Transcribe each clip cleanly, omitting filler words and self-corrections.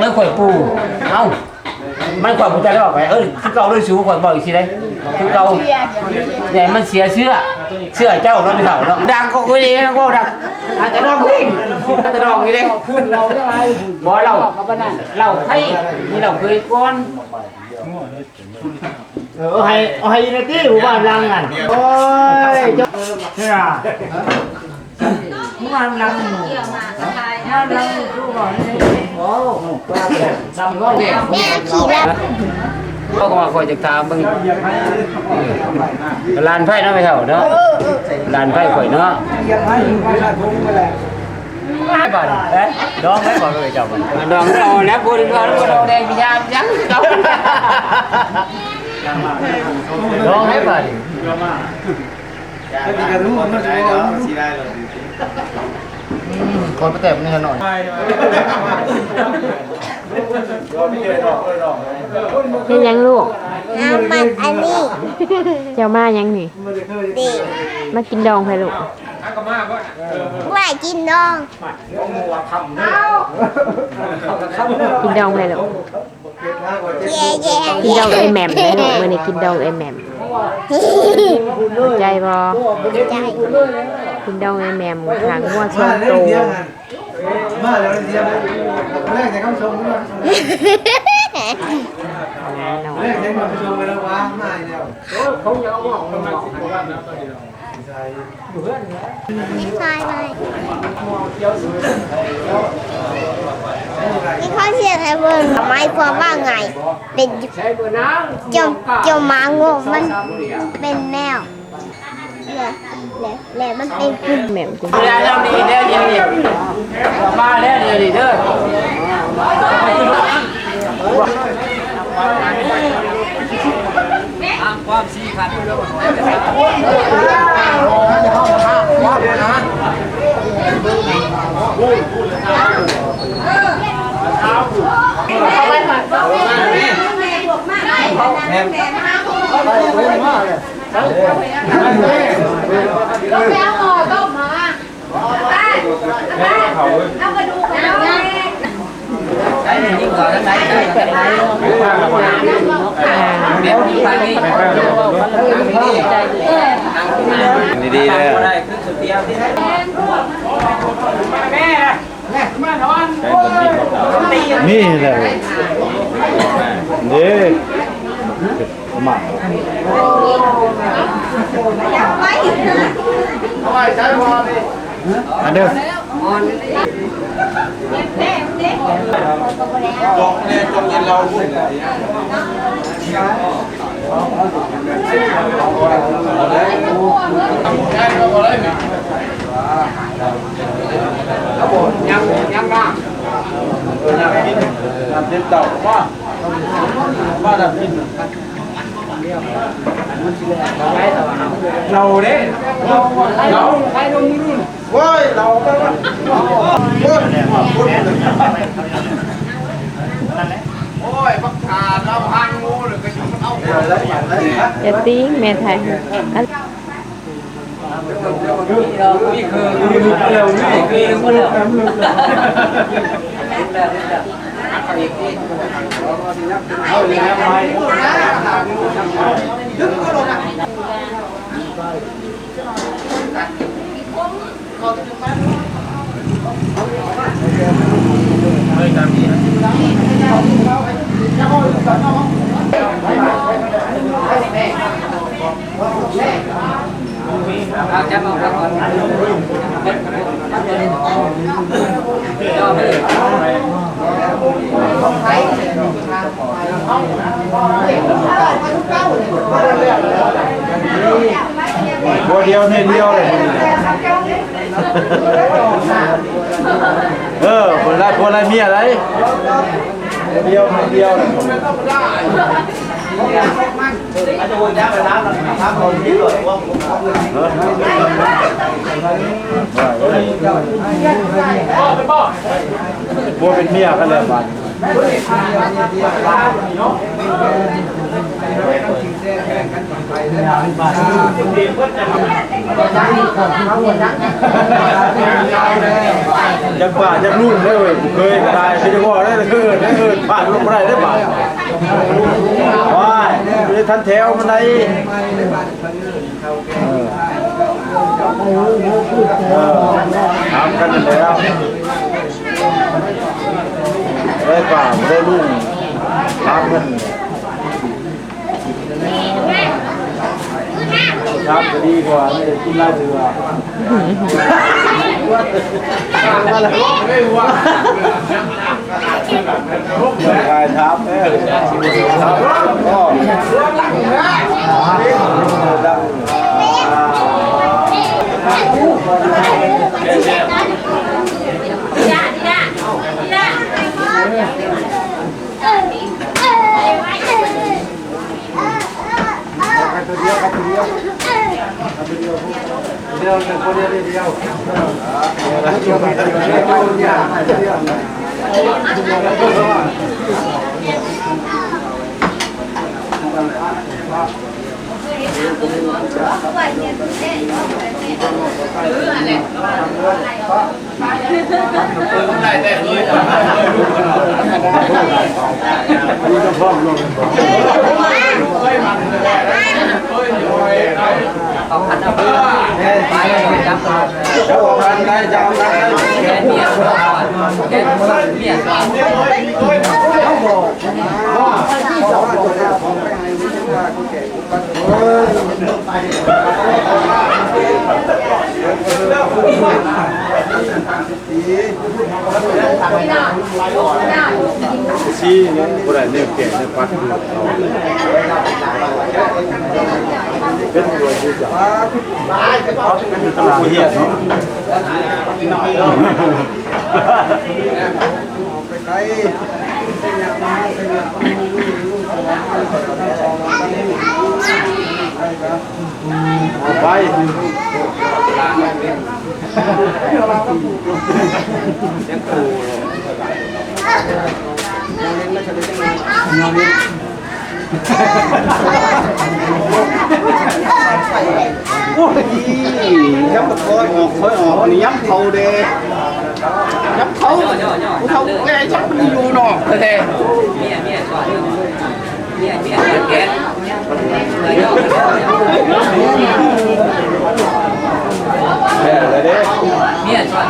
เลยข่อยปูเอ้ามันข่อยบ่ใจได้บอกไปคือเก่าเลยสูข่อยบอกอีกทีได้คือเก่าเนี่ยมันเสียเชื่อเจ้าเนาะไปเฒ่าเนาะดังก็คุยนะก็ดังอาจจะร้องเพลงอาจจะร้องอยู่เด้เราได้บ่เราให้นี่เราเคยก่อนให้ในที่หมู่บ้านลังนั่นโอ้ยเจ้าเนี่ยหมู่บ้านลังหมู่บ้านลังดูก่อนโอ้จำก็เด็กแม่ขี่แล้วก็มาคอยจักถามเบิ่งลานไฟเนาะไปเฒ่าเนาะลานไฟข่อยเนาะบาทดองไม่บอกเลยเจ้าบ่ดองเอาแล้วบ่ได้ดองแดงพิยามยังเจ้าดองให้บาทคนไปเต็มนี่หน่อยเป็นยังลูกน้ำมันอันนี้ เจ้ามายังนี่ ดี มากินดองไปลูก ว่ากินน้อง กินดองไปลูก แย่แย่ กินดองไอแหม่มนะลูกมื้อนี้กินดองไอแหม่มใจบ่ ใจ กินดองไอแหม่มหางงัวช่วงโต มาแล้วเดียวแรกจะเข้าชมด้วย น้อง แรกจะมาชมไปแล้วว้ามาเดียว ไม่คายเลยนี่เขาเสียงให้เบิ่งทำไมความว่าไง เป็นเจ้าหมาโง่มันเป็นแมวแล้วมันเป็นคุณ แหม่มกิน แล้วนี่แล้วนี่มาแล้วนี่เด้อความสีขันดีๆเลยนี่เลยนี่มาอันเดิมจงเนี่ยจงเย็นเราพูดครับผมยังบ้างน้ำเย็นเต่าว่าน้ำกินเราเด้เราใครลงนู่นเว้ยเราไปวะโอ้ยบักขาเราพังงูเลยก็ยุ่งเอาอย่าติ้งแม่ไทยนี่คือเร็วนี่คือเร็วเอาเลยนะไปยึดก็ลงนะไม่ตามนี้เอาจับเอาก่อนเอาไปบัวเดียวเนี่ยเดียวเลยคนละคนละเมียอะไรเดียวเดียวเลยบัวเป็นเมียกันเลยบ้านจักป่าจักรุ่นได้เว้ยเคยตายเคยจะบอกได้เลย บ้านลงมาได้บ้านว้ายเลยทันแถวมันไหนถามกันแล้วได้ป่าได้ลุงถามกันครับจะดีกว่าไม่ได้กินเหล้าเถื่อนไม่ว่าใครทับเนี่ยทับก็เดียวหนึ่งคนเดียวเดียวได้เลยนี่ก็พร้อมลงเอาขันเอาไปจับจับกันได้จับได้แกเมียแกเมียเขาบอกว่าที่สองตัวเนี่ยของไปให้วิทยาคุณแก่ชี้เนี่ยผู้ใดเนี่ยเก่งเนี่ยปัดดูเราเป็นตัวที่จะเหี้ยเนาะไปไกลไปยังครูโอ้ยย้ำค่อยออกนี่ย้ำเขาเด้ย้ำเขาแกจับมันอยู่เนาะเด้เมียก่อนเมียแกเลยเด้เมียก่อน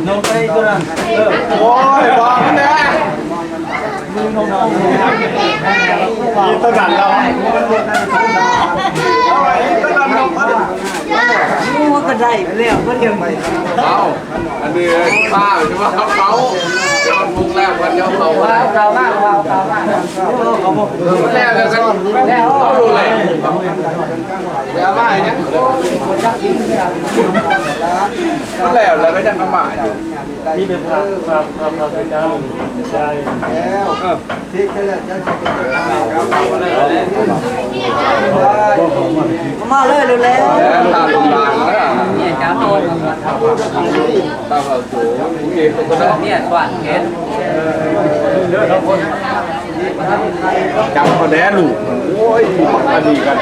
น้องไปตัวนั้นโอ้ยวางมันเนี่ยมีตะกันเรามันก็ได้แล้วก็เดียวไปเอาอันนี้ป้าใช่ไหมเขามุกแรกวันเดียวเขาเรามากเขาบอกแรกเลยกันแล้วเขาดูเลยแล้วว่าเนี่ยมันแล้วก็ยังลำบากอยู่ที่เป็นพระเจ้าใช่แล้วที่เขาจะมาเลยเร็วๆตาลงมาแล้วเนี่ยจ้าโตตาเราโตเก่งตัวนั้นเนี่ยสว่างเห็นเยอะทั้งคนจับเขาแดนลูกโอ้ยอดีกัน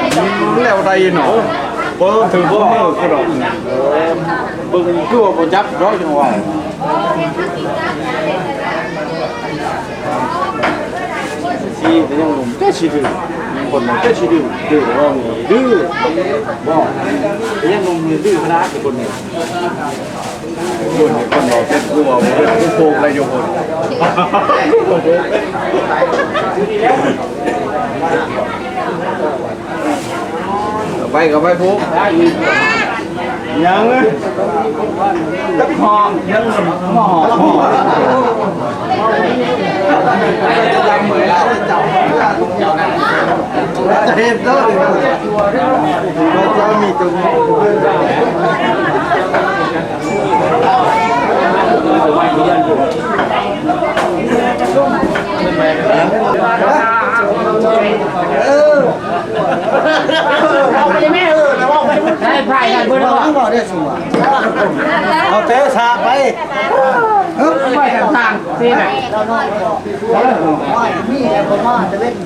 แล้วไรหนอเบิ้งถือเบิ้งมือกระดกเบิ้งชั่วโปรจับร้อยจังหวะชีแต่ยังลงแค่ชีดื้อคนมันแค่ชีดื้อว่ามีดื้อบอกแต่ยังลงมือดื้อขนาดคนนี้คนเราเป็นกลัวเป็นโกงอะไรอยู่คนไปกับไปปุ๊บยังหอมยังหอมจะเหมือนเราจะเห็นด้วยเรามีตัวได้ไผ่กันเพื่อนบอก เอาเตะสาไปไปต่างๆที่ไหน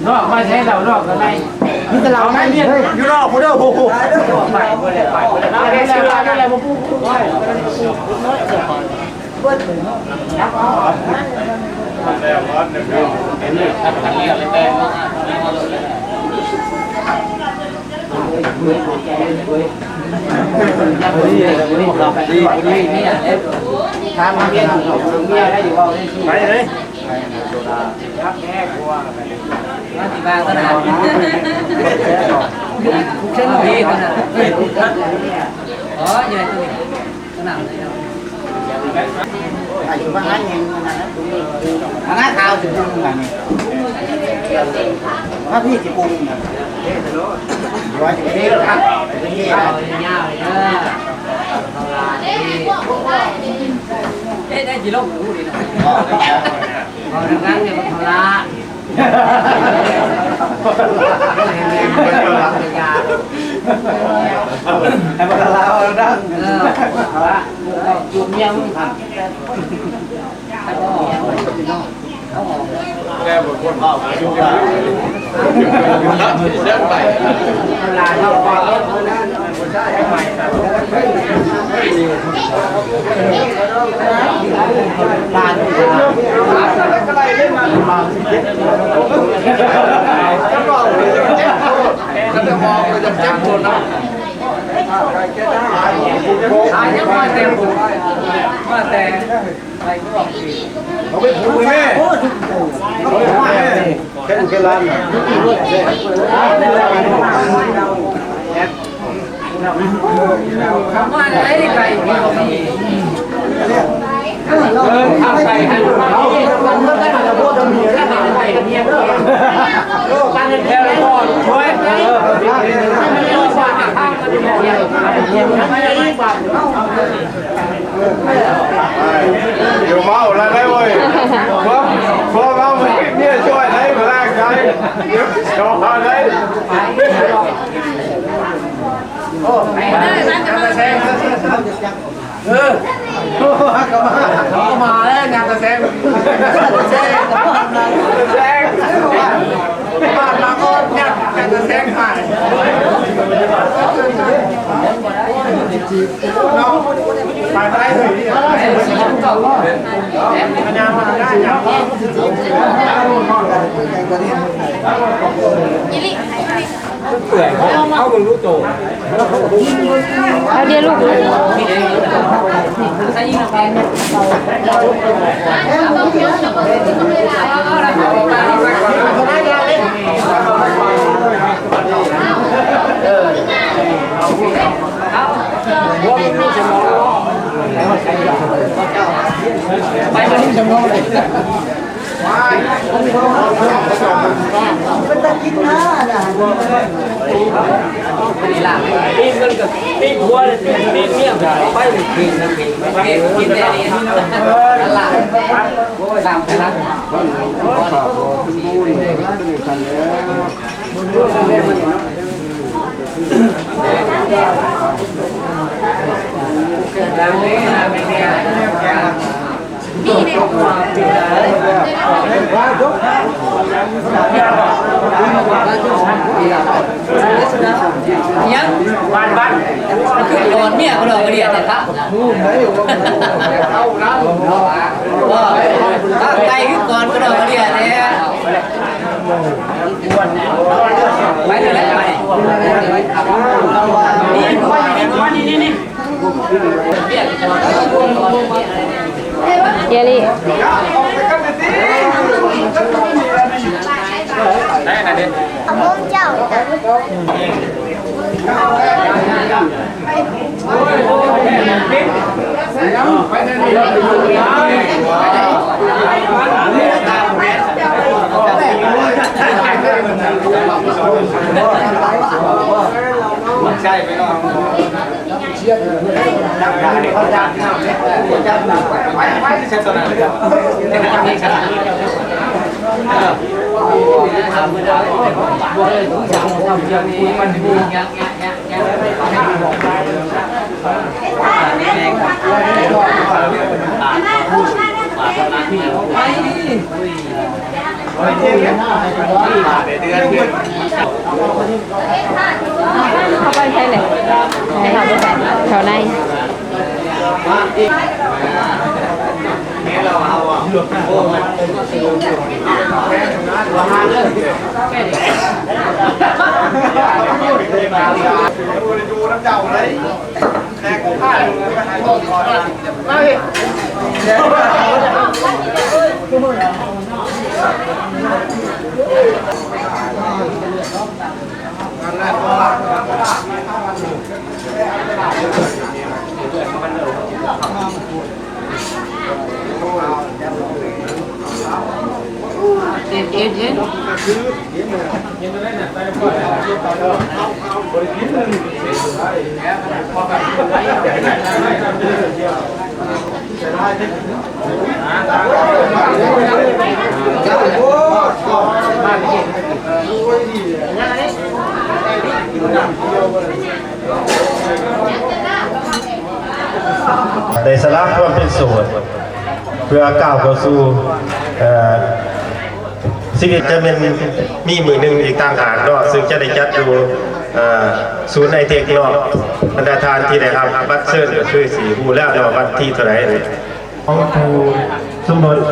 นอกมาใช้เรานอกกันไหน มีแต่เราไม่เนี่ยอยู่นอกผู้เด้อผู้ไปไปเชื่ออะไรบ่ผู้ทำเมียได้อยู่บ่ไปเลยครับแม่กลัวว่าที่บ้านขนาดนี้เช่นนี้ขนาดอ๋อใหญ่ตัวขนาดไหนครับอายุบ้านยังทางข้าวจะปรุงอะไรนี่ถ้าพี่จะปรุงนะร้อยนี่ครับนี่เอาเงาได้กี่โลรู้ดินะพอทำงานเนี่ยมันทำละให้มันละเอาดังจูบเมียมึงครับแกบอกคนพ่อจูบกันเดินไปเวลาเข้าไปบ้านก็ได้เล่นมาจะบอกก็จะมองก็จะแจ้งคนนะยังมาแต่มาแต่อะไรก็บอกเขาไปพูดแม่เขาไปพูดแม่แค่แค่ร้านคำว่าอะไรไก่ทำไก่ให้เรามันก็ได้จะพูดจะมีแล้วทำไก่เมียเด้อการเงินแค่เราช่วยไม่ได้ฝากทางกันเมียไม่ได้ฝากอยู่เมาแล้วได้เว้ยพอเมาเนี่ยช่วยได้มาแรกใจเดี๋ยวชอบได้โอ้ไม่ได้ร้านจะมาแซงเขามาแล้วงานกระแซงบ้านมาก็งานกระแซงผ่านน้องไปได้เลยงานมาได้ยังเปื่อยเขามึงรู้โตเอาเดี๋ยวลูกไปมาที่จะมองเลยเป็นตะกินนะนี่ล่ะนี่มันกับนี่หัวนี่เมี่ยงไปกินนะกินได้ดีนั่นล่ะตามกันนะยังบ้านคือโดนเมียก็โดนกระเดียดแต่ครับถ้าไกลขึ้นก่อนก็โดนกระเดียดเนี่ยไปเลยไปนี่เจลี่ได้นะเด็กเอาพวกเจ้าใช่ไหมน้องเชียร์ดักได้เขาดักไปเช็ดตัวนั้นเลยครับทำไม่ได้บัวเลยทุกอย่างทำอย่างนี้มันมีงะไป เข้าไปใช่เลยเขาในในสลากความเป็นโสดเพื่อก้าวเข้าสู่สิ่งที่จะเป็นมีมือหนึ่งอีกต่างหากเนาะซึ่งจะได้จัดอยู่ศูนย์ไอเทคเนาะบรรดาทานที่ได้รับบัตรเชิญก็คือสีหูแล้วเนาะวันที่เท่าไหร่ของครูสมบูรณ์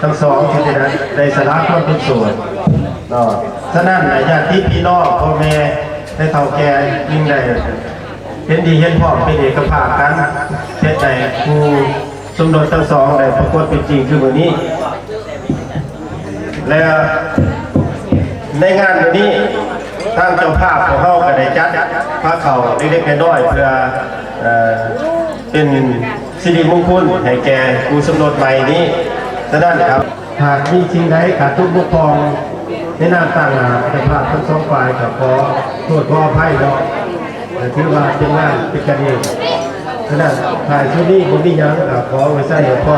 ทั้งสองที่ได้ในสลากความเป็นโสดเนาะฉะนั้นญาติพี่น้องพ่อแม่ได้เฒ่าแก่ยิ่งได้เห็นดีเห็นพร้อมเป็นเอกภาพกันเฮ็ดให้ผู้สมรสทั้งสองได้ปรากฏเป็นจริงคือมื้อนี้และในงานวันนี้ทางเจ้าภาพของเราก็ได้จัดพระเขาเล็กๆน้อยๆเพื่อเป็นสิริมงคลให้แก่ผู้สมรสใหม่นี้ฉะนั้นครับหากมีสิ่งใดขาดทุกข์บกพร่องในนามต่างเจ้าภาพทั้งสองฝ่ายก็ขอโทษขออภัยเนาะถือว่าเป็นงานเป็นกันเองฉะนั้นถ่ายชุดนี้ผมมียังขอไว้ใส่หัวข้อ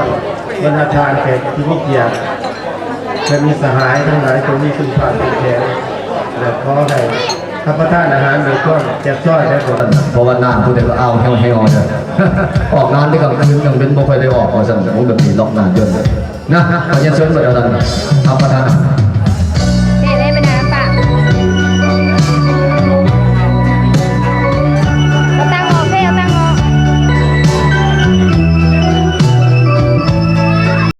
บรรณาทานแขกที่มีเกียรติจะมีสหายทั้งหลายตรงนี้คุณผ่านเป็นแขกและขอให้รับประทานอาหารโดยก้อนแจกจ้อยได้ผล เพราะว่าน้ำผู้ใดก็เอาให้ออกเนี่ยออกงานด้วยกันคืนยังเป็นบ่ค่อยได้ออกเพราะฉะนั้นผมแบบนี้ล็อกนานเยอะเลยนะขอเชิญชวนไปเอาดันรับประทาน